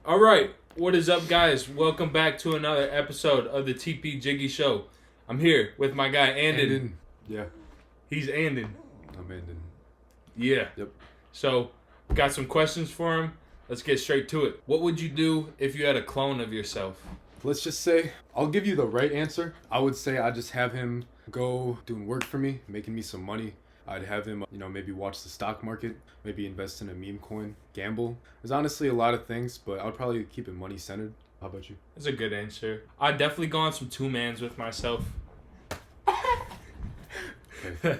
All right, what is up, guys? Welcome back to another episode of the TPJiggy show. I'm here with my guy Andon. Yeah, He's Andon. I'm Andon. Yeah. Yep. So, got some questions for him. Let's get straight to it. What would you do if you had a clone of yourself? Let's just say, I'll give you the right answer. I would say I'd just have him go doing work for me, making me some money. I'd have him, maybe watch the stock market, maybe invest in a meme coin, gamble. There's honestly a lot of things, but I'd probably keep it money centered. How about you? That's a good answer. I'd definitely go on some two-mans with myself. Okay.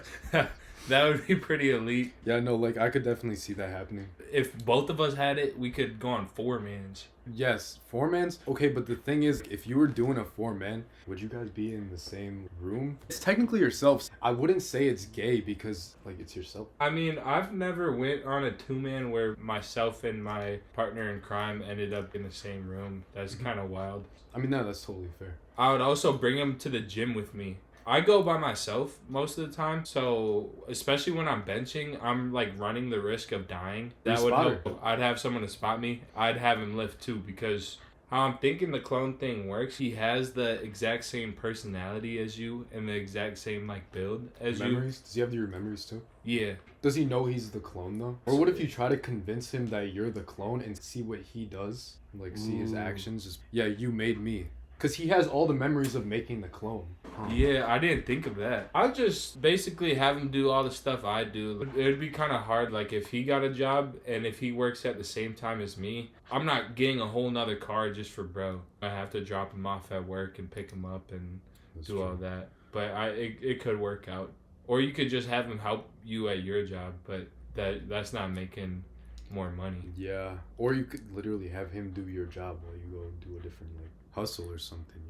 That would be pretty elite. Yeah, no, I could definitely see that happening. If both of us had it, we could go on four-mans. Yes, four-mans. Okay, but the thing is, if you were doing a four-man, would you guys be in the same room? It's technically yourselves. I wouldn't say it's gay because, it's yourself. I mean, I've never went on a two-man where myself and my partner in crime ended up in the same room. That's kind of wild. I mean, no, that's totally fair. I would also bring him to the gym with me. I go by myself most of the time, so especially when I'm benching, I'm running the risk of dying. That would help. I'd have someone to spot me. I'd have him lift too, because how I'm thinking the clone thing works, he has the exact same personality as you and the exact same build as you. Memories? Does he have your memories too? Yeah. Does he know he's the clone though? Or what if you try to convince him that you're the clone and see what he does? See his actions? You made me. Because he has all the memories of making the clone. Yeah, I didn't think of that. I'd just basically have him do all the stuff I do. It would be kind of hard, if he got a job and if he works at the same time as me, I'm not getting a whole nother car just for bro. I have to drop him off at work and pick him up and do all that. But it could work out. Or you could just have him help you at your job, but that's not making more money. Yeah. Or you could literally have him do your job while you go do a different hustle or something,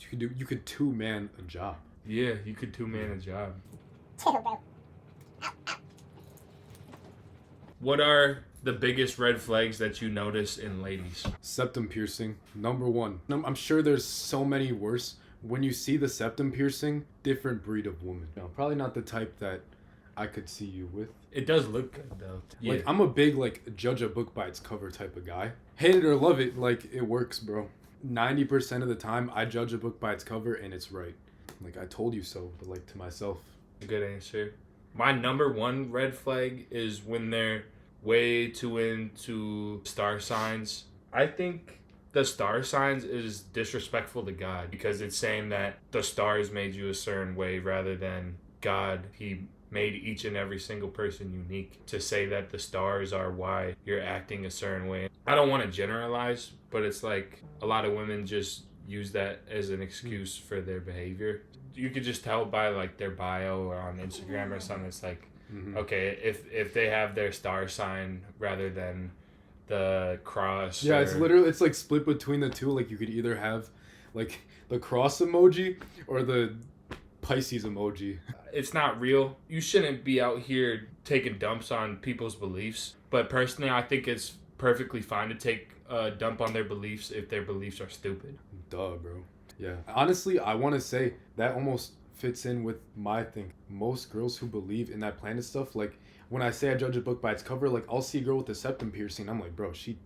You could two-man a job. Yeah, you could two-man a job. What are the biggest red flags that you notice in ladies? Septum piercing, number one. I'm sure there's so many worse. When you see the septum piercing, different breed of woman. Probably not the type that I could see you with. It does look good though. Yeah. I'm a big judge a book by its cover type of guy. Hate it or love it, it works, bro. 90% of the time, I judge a book by its cover and it's right. I told you so, but to myself. Good answer. My number one red flag is when they're way too into star signs. I think the star signs is disrespectful to God because it's saying that the stars made you a certain way rather than God. He made each and every single person unique. To say that the stars are why you're acting a certain way, I don't want to generalize, but it's a lot of women just use that as an excuse for their behavior. You could just tell by their bio or on Instagram or something. It's okay, if they have their star sign rather than the cross. Yeah, it's literally split between the two. You could either have the cross emoji or the Pisces emoji. It's not real. You shouldn't be out here taking dumps on people's beliefs. But personally, I think it's perfectly fine to take a dump on their beliefs if their beliefs are stupid. Duh, bro. Yeah. Honestly, I want to say that almost fits in with my thing. Most girls who believe in that planet stuff, when I say I judge a book by its cover, I'll see a girl with a septum piercing. I'm bro, she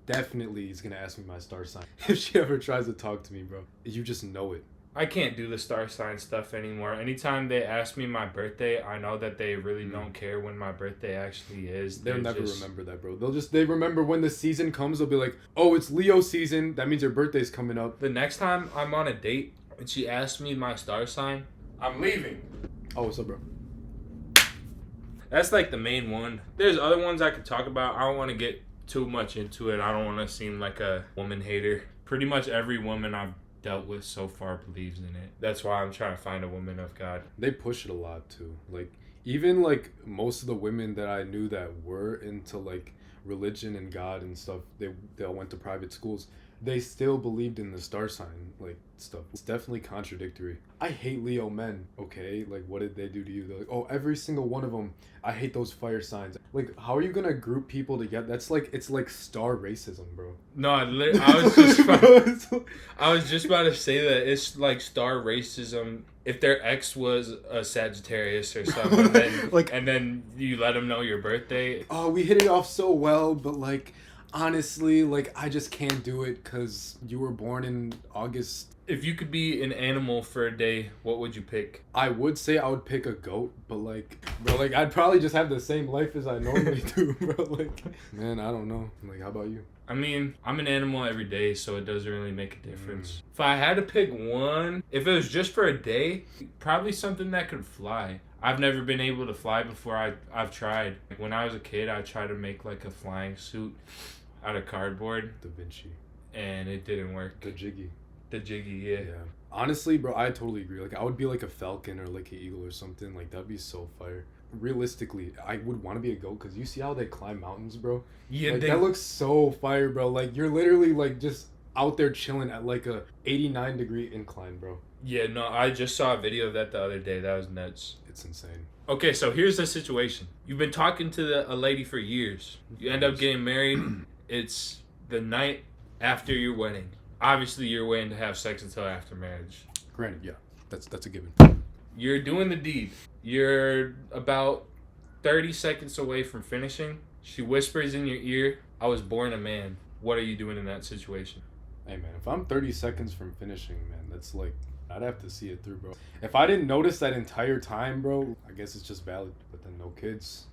definitely is going to ask me my star sign if she ever tries to talk to me, bro. You just know it. I can't do the star sign stuff anymore. Anytime they ask me my birthday, I know that they really don't care when my birthday actually is. They'll never remember that, bro. They remember when the season comes, they'll be like, oh, it's Leo season. That means your birthday's coming up. The next time I'm on a date and she asks me my star sign, I'm leaving. Oh, what's up, bro? That's the main one. There's other ones I could talk about. I don't want to get too much into it. I don't want to seem like a woman hater. Pretty much every woman I've dealt with so far believes in it. That's why I'm trying to find a woman of God. They push it a lot too. Even most of the women that I knew that were into religion and God and stuff, they all went to private schools. They still believed in the star sign stuff. It's definitely contradictory. I hate Leo men, okay? What did they do to you? They're oh, every single one of them. I hate those fire signs. How are you gonna group people together? That's it's star racism, bro. No, I was just about to say that it's star racism. If their ex was a Sagittarius or something, and then you let them know your birthday. Oh, we hit it off so well, but Honestly, like, I just can't do it because you were born in August. If you could be an animal for a day, what would you pick? I would say I would pick a goat, but like, bro, like, I'd probably just have the same life as I normally do, bro. Like, man, I don't know. Like, how about you? I mean, I'm an animal every day, so it doesn't really make a difference. If I had to pick one, if it was just for a day, probably something that could fly. I've never been able to fly before. I've tried. When I was a kid, I tried to make like a flying suit out of cardboard, Da Vinci. and it didn't work. The Jiggy. The Jiggy, yeah. Yeah. Honestly, bro, I totally agree. Like, I would be like a falcon or like an eagle or something. Like, that'd be so fire. Realistically, I would want to be a goat because you see how they climb mountains, bro? Yeah, Like, they, that looks so fire, bro. Like, you're literally like just out there chilling at like a 89-degree incline, bro. yeah, no, I just saw a video of that the other day. That was nuts. It's insane. Okay, so here's the situation. You've been talking to a lady for years. You end up getting married. It's the night after your wedding. Obviously, you're waiting to have sex until after marriage. Granted, yeah, that's a given. You're doing the deed. You're about 30 seconds away from finishing. She whispers in your ear, "I was born a man." What are you doing in that situation? Hey, man, if I'm 30 seconds from finishing, man, that's like, I'd have to see it through, bro. If I didn't notice that entire time, bro, I guess it's just valid. But then no kids.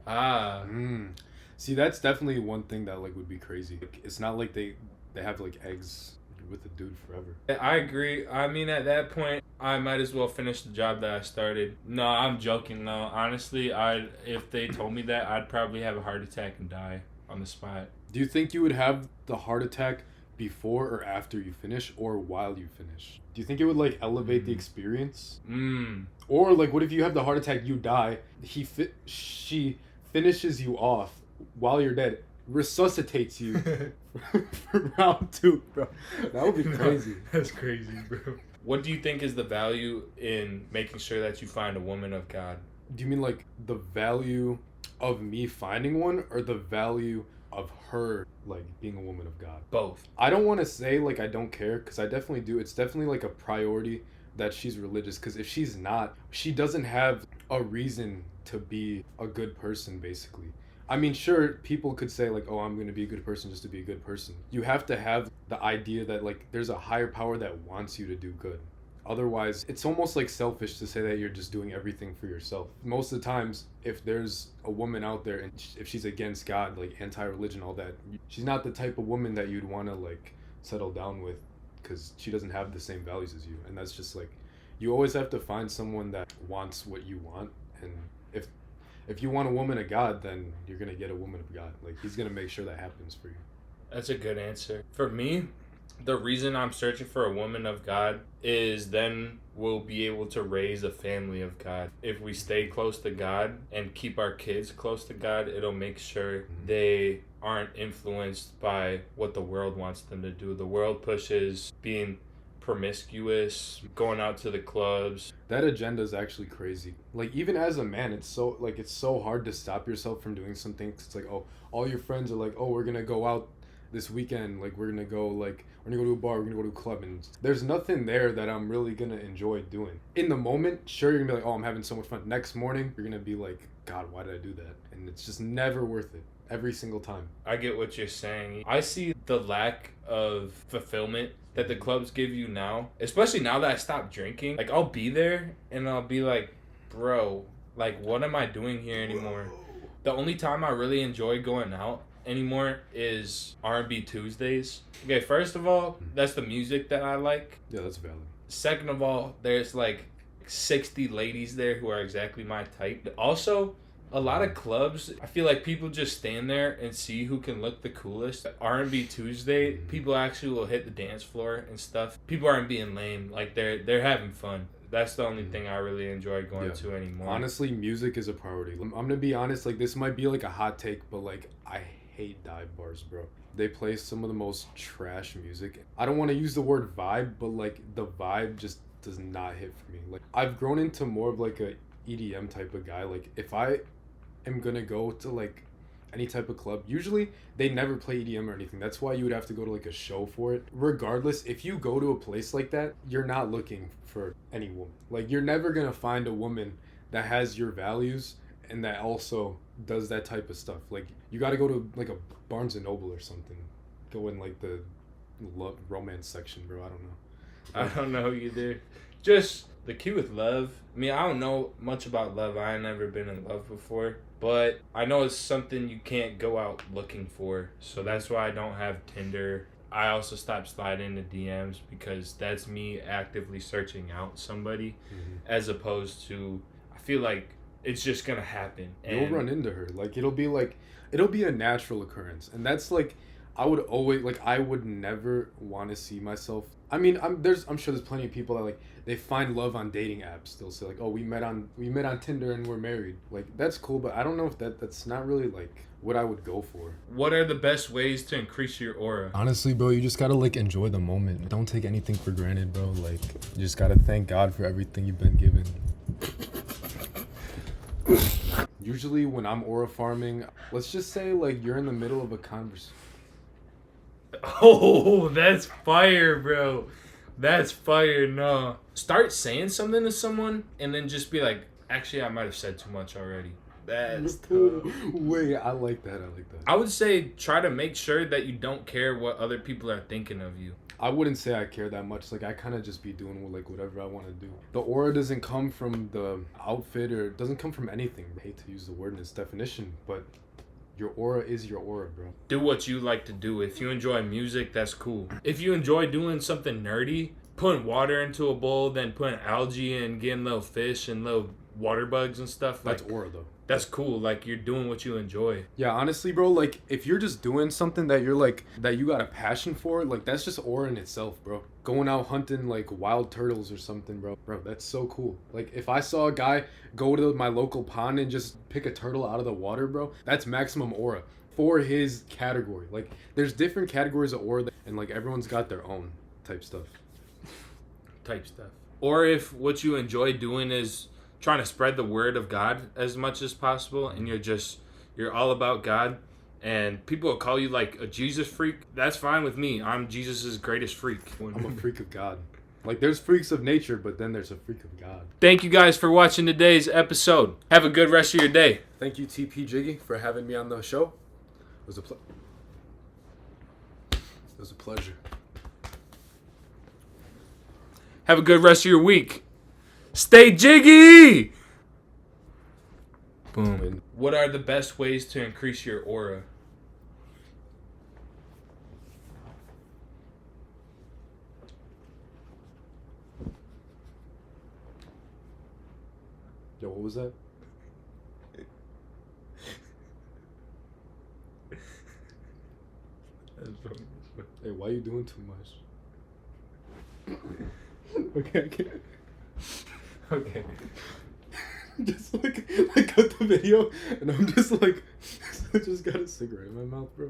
Ah. See, that's definitely one thing that like would be crazy. Like, it's not like they have like eggs with the dude forever. I agree. I mean, at that point, I might as well finish the job that I started. No, I'm joking though. Honestly, if they told me that, I'd probably have a heart attack and die on the spot. Do you think you would have the heart attack before or after you finish, or while you finish? Do you think it would like elevate the experience? Or like, what if you have the heart attack, you die, she finishes you off while you're dead, resuscitates you for round 2, bro? That would be crazy. That's crazy, bro. What do you think is the value in making sure that you find a woman of God? Do you mean like the value of me finding one, or the value of her like being a woman of God? Both. I don't want to say like I don't care, because I definitely do. It's definitely like a priority that she's religious, because if she's not, she doesn't have a reason to be a good person, basically. I mean, sure, people could say like, oh, I'm going to be a good person just to be a good person. You have to have the idea that like there's a higher power that wants you to do good. Otherwise, it's almost like selfish to say that you're just doing everything for yourself. Most of the times, if there's a woman out there and if she's against God, like anti-religion, all that, she's not the type of woman that you'd want to like settle down with, because she doesn't have the same values as you. And that's just like, you always have to find someone that wants what you want. And if you want a woman of God, then you're going to get a woman of God. Like, he's going to make sure that happens for you. That's a good answer. For me, the reason I'm searching for a woman of God is then we'll be able to raise a family of God. If we stay close to God and keep our kids close to God, it'll make sure they aren't influenced by what the world wants them to do. The world pushes being promiscuous, going out to the clubs. That agenda is actually crazy. Like, even as a man, it's so hard to stop yourself from doing something. It's like, oh, all your friends are like, oh, we're gonna go out this weekend, like we're gonna go to a bar, we're gonna go to a club, and there's nothing there that I'm really gonna enjoy doing. In the moment, sure, you're gonna be like, oh, I'm having so much fun. Next morning, you're gonna be like, God, why did I do that? And it's just never worth it. Every single time. I get what you're saying. I see the lack of fulfillment that the clubs give you now, especially now that I stopped drinking. Like, I'll be there and I'll be like, bro, like, what am I doing here anymore? The only time I really enjoy going out anymore is R&B Tuesdays. Okay, first of all, that's the music that I like. Yeah, that's valid. Second of all, there's like 60 ladies there who are exactly my type. Also, a lot of clubs, I feel like people just stand there and see who can look the coolest. R&B Tuesday, people actually will hit the dance floor and stuff. People aren't being lame. Like, they're having fun. That's the only thing I really enjoy going to anymore. Honestly, music is a priority. I'm gonna be honest, like, this might be like a hot take, but like, I hate dive bars, bro. They play some of the most trash music. I don't want to use the word vibe, but like, the vibe just does not hit for me. Like, I've grown into more of like a EDM type of guy. Like, if I am gonna go to like any type of club, usually they never play EDM or anything. That's why you would have to go to like a show for it. Regardless, if you go to a place like that, you're not looking for any woman. Like, you're never gonna find a woman that has your values and that also does that type of stuff. Like you got to go to like a Barnes and Noble or something. Go in like the romance section, bro. I don't know. I don't know either. Just the key with love. I mean, I don't know much about love. I ain't never been in love before. But I know it's something you can't go out looking for. So that's why I don't have Tinder. I also stopped sliding into DMs because that's me actively searching out somebody, as opposed to, I feel like it's just going to happen. You'll run into her. Like, it'll be a natural occurrence. And that's like, I would never want to see myself. I mean, I'm sure there's plenty of people that like they find love on dating apps. They'll say like, "Oh, we met on Tinder and we're married." Like that's cool, but I don't know if that's not really like what I would go for. What are the best ways to increase your aura? Honestly, bro, you just gotta like enjoy the moment. Don't take anything for granted, bro. Like you just gotta thank God for everything you've been given. Usually, when I'm aura farming, let's just say like you're in the middle of a conversation. Oh, that's fire, bro. That's fire. No. Start saying something to someone and then just be like, actually, I might have said too much already. That's tough. Wait, I like that. I would say try to make sure that you don't care what other people are thinking of you. I wouldn't say I care that much. Like, I kind of just be doing like whatever I want to do. The aura doesn't come from the outfit or it doesn't come from anything. I hate to use the word in its definition, but your aura is your aura, bro. Do what you like to do. If you enjoy music, that's cool. If you enjoy doing something nerdy, putting water into a bowl, then putting algae and getting little fish and little water bugs and stuff. That's aura, though. That's cool. Like, you're doing what you enjoy. Yeah, honestly, bro, like, if you're just doing something that you're, like, that you got a passion for, like, that's just aura in itself, bro. Going out hunting, like, wild turtles or something, bro. Bro, that's so cool. Like, if I saw a guy go to my local pond and just pick a turtle out of the water, bro, that's maximum aura for his category. Like, there's different categories of aura, and, like, everyone's got their own type stuff. Or if what you enjoy doing is trying to spread the word of God as much as possible, and you're all about God, and people will call you like a Jesus freak, that's fine with me. I'm Jesus's greatest freak. I'm a freak of God. Like, there's freaks of nature, but then there's a freak of God. Thank you guys for watching today's episode. Have a good rest of your day. Thank you, TPJiggy, for having me on the show. It was a pleasure. Have a good rest of your week. Stay jiggy! Boom. What are the best ways to increase your aura? Yo, what was that? Hey, why are you doing too much? Okay. Okay. Just like cut the video, and I'm just like, I just got a cigarette in my mouth, bro.